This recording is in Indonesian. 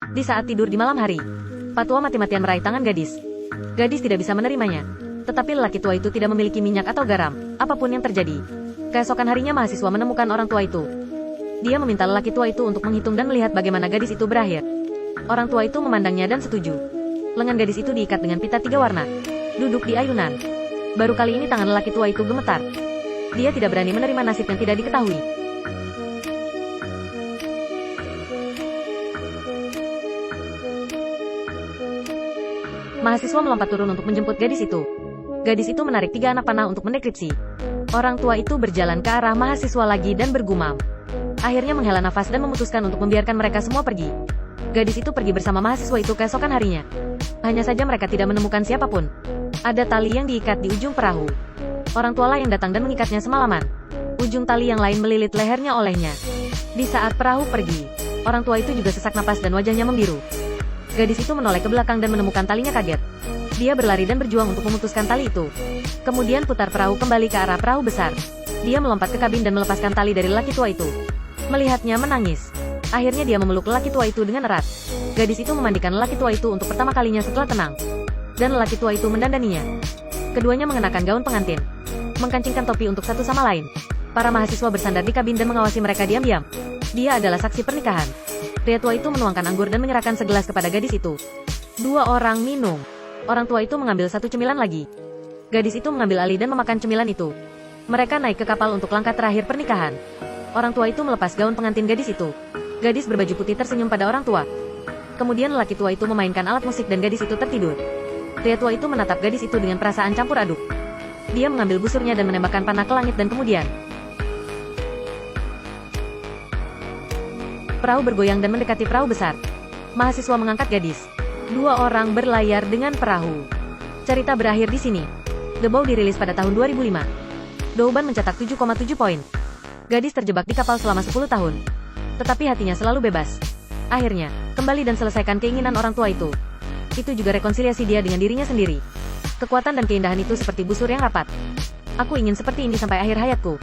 Di saat tidur di malam hari, Patua mati-matian meraih tangan gadis. Gadis tidak bisa menerimanya. Tetapi lelaki tua itu tidak memiliki minyak atau garam, apapun yang terjadi. Keesokan harinya mahasiswa menemukan orang tua itu. Dia meminta lelaki tua itu untuk menghitung dan melihat bagaimana gadis itu berakhir. Orang tua itu memandangnya dan setuju. Lengan gadis itu diikat dengan pita 3 warna. Duduk di ayunan. Baru kali ini tangan lelaki tua itu gemetar. Dia tidak berani menerima nasib yang tidak diketahui. Mahasiswa melompat turun untuk menjemput gadis itu. Gadis itu menarik 3 anak panah untuk mendekripsi. Orang tua itu berjalan ke arah mahasiswa lagi dan bergumam. Akhirnya menghela nafas dan memutuskan untuk membiarkan mereka semua pergi. Gadis itu pergi bersama mahasiswa itu keesokan harinya. Hanya saja mereka tidak menemukan siapapun. Ada tali yang diikat di ujung perahu. Orang tualah yang datang dan mengikatnya semalaman. Ujung tali yang lain melilit lehernya olehnya. Di saat perahu pergi, orang tua itu juga sesak napas dan wajahnya membiru. Gadis itu menoleh ke belakang dan menemukan talinya kaget. Dia berlari dan berjuang untuk memutuskan tali itu. Kemudian putar perahu kembali ke arah perahu besar. Dia melompat ke kabin dan melepaskan tali dari lelaki tua itu. Melihatnya menangis. Akhirnya dia memeluk lelaki tua itu dengan erat. Gadis itu memandikan lelaki tua itu untuk pertama kalinya setelah tenang. Dan lelaki tua itu mendandaninya. Keduanya mengenakan gaun pengantin. Mengkancingkan topi untuk satu sama lain. Para mahasiswa bersandar di kabin dan mengawasi mereka diam-diam. Dia adalah saksi pernikahan. Pria tua itu menuangkan anggur dan menyerahkan segelas kepada gadis itu. 2 orang minum. Orang tua itu mengambil 1 cemilan lagi. Gadis itu mengambil alih dan memakan cemilan itu. Mereka naik ke kapal untuk langkah terakhir pernikahan. Orang tua itu melepas gaun pengantin gadis itu. Gadis berbaju putih tersenyum pada orang tua. Kemudian lelaki tua itu memainkan alat musik dan gadis itu tertidur. Pria tua itu menatap gadis itu dengan perasaan campur aduk. Dia mengambil busurnya dan menembakkan panah ke langit dan kemudian perahu bergoyang dan mendekati perahu besar. Mahasiswa mengangkat gadis. 2 orang berlayar dengan perahu. Cerita berakhir di sini. The Bow dirilis pada tahun 2005. Douban mencetak 7,7 poin. Gadis terjebak di kapal selama 10 tahun. Tetapi hatinya selalu bebas. Akhirnya, kembali dan selesaikan keinginan orang tua itu. Itu juga rekonsiliasi dia dengan dirinya sendiri. Kekuatan dan keindahan itu seperti busur yang rapat. Aku ingin seperti ini sampai akhir hayatku.